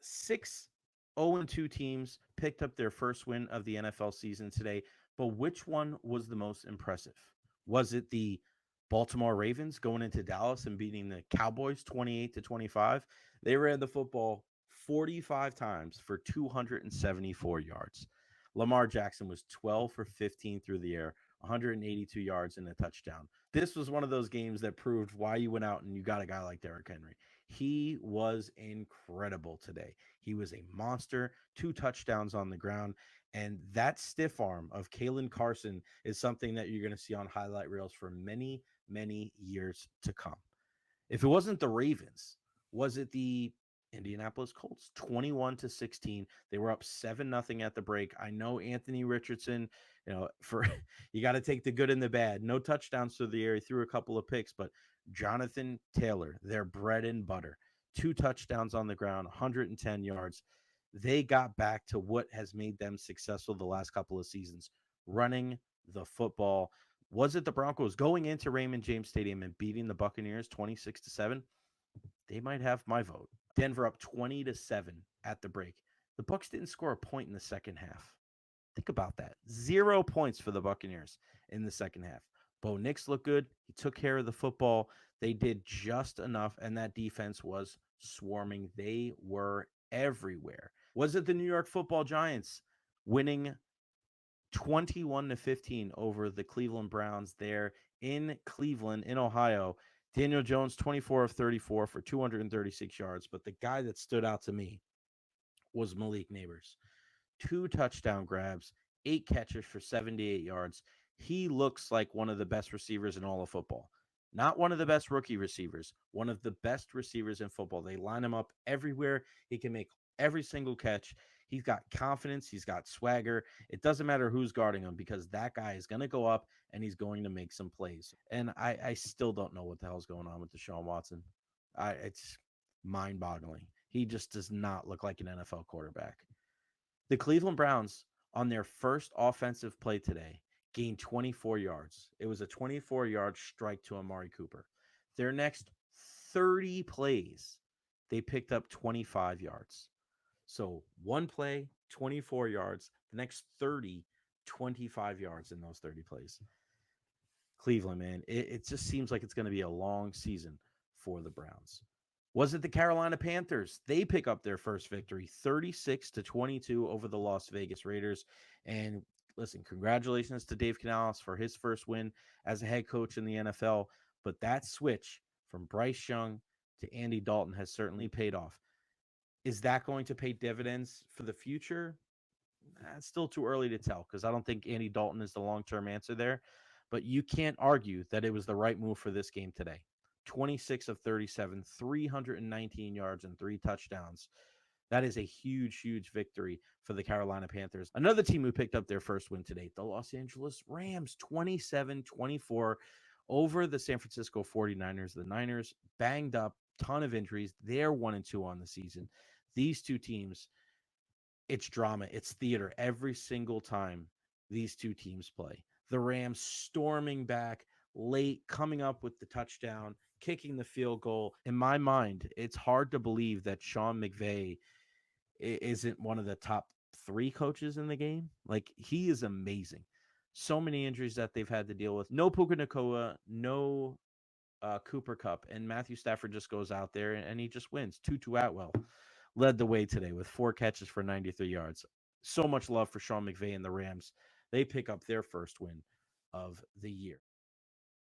Six 0-2 teams picked up their first win of the NFL season today, but which one was the most impressive? Was it the Baltimore Ravens going into Dallas and beating the Cowboys 28-25? They ran the football 45 times for 274 yards. Lamar Jackson was 12 for 15 through the air, 182 yards and a touchdown. This was one of those games that proved why you went out and you got a guy like Derrick Henry. He was incredible today. He was a monster, 2 touchdowns on the ground. And that stiff arm of Kalen Carson is something that you're going to see on highlight reels for many, many years to come. If it wasn't the Ravens, was it the Indianapolis Colts? 21-16. They were up 7-0 at the break. I know Anthony Richardson, for you got to take the good and the bad. No touchdowns through the air. He threw a couple of picks, but Jonathan Taylor, their bread and butter, 2 touchdowns on the ground, 110 yards. They got back to what has made them successful the last couple of seasons, running the football. Was it the Broncos going into Raymond James Stadium and beating the Buccaneers 26-7? They might have my vote. Denver up 20-7 at the break. The Bucs didn't score a point in the second half. Think about that. 0 points for the Buccaneers in the second half. Bo Nix looked good. He took care of the football. They did just enough, and that defense was swarming. They were everywhere. Was it the New York Football Giants winning 21-15 over the Cleveland Browns there in Cleveland, in Ohio? Daniel Jones, 24 of 34 for 236 yards. But the guy that stood out to me was Malik Neighbors. 2 touchdown grabs, 8 catches for 78 yards. He looks like one of the best receivers in all of football. Not one of the best rookie receivers, one of the best receivers in football. They line him up everywhere. He can make every single catch. He's got confidence. He's got swagger. It doesn't matter who's guarding him because that guy is going to go up and he's going to make some plays. And I still don't know what the hell's going on with Deshaun Watson. It's mind-boggling. He just does not look like an NFL quarterback. The Cleveland Browns, on their first offensive play today, gained 24 yards. It was a 24-yard strike to Amari Cooper. Their next 30 plays, they picked up 25 yards. So one play, 24 yards. The next 30, 25 yards in those 30 plays. Cleveland, man, it just seems like it's going to be a long season for the Browns. Was it the Carolina Panthers? They pick up their first victory, 36-22 over the Las Vegas Raiders. And listen, congratulations to Dave Canales for his first win as a head coach in the NFL. But that switch from Bryce Young to Andy Dalton has certainly paid off. Is that going to pay dividends for the future? It's still too early to tell because I don't think Andy Dalton is the long-term answer there. But you can't argue that it was the right move for this game today. 26 of 37, 319 yards and 3 touchdowns. That is a huge, huge victory for the Carolina Panthers. Another team who picked up their first win today, the Los Angeles Rams, 27-24 over the San Francisco 49ers. The Niners banged up, ton of injuries. They're 1-2 on the season. These two teams, it's drama. It's theater every single time these two teams play. The Rams storming back late, coming up with the touchdown, kicking the field goal. In my mind, it's hard to believe that Sean McVay isn't one of the top 3 coaches in the game. Like, he is amazing. So many injuries that they've had to deal with. No Puka Nacua, no Cooper Kupp, and Matthew Stafford just goes out there and he just wins. Tutu Atwell led the way today with 4 catches for 93 yards. So much love for Sean McVay and the Rams. They pick up their first win of the year.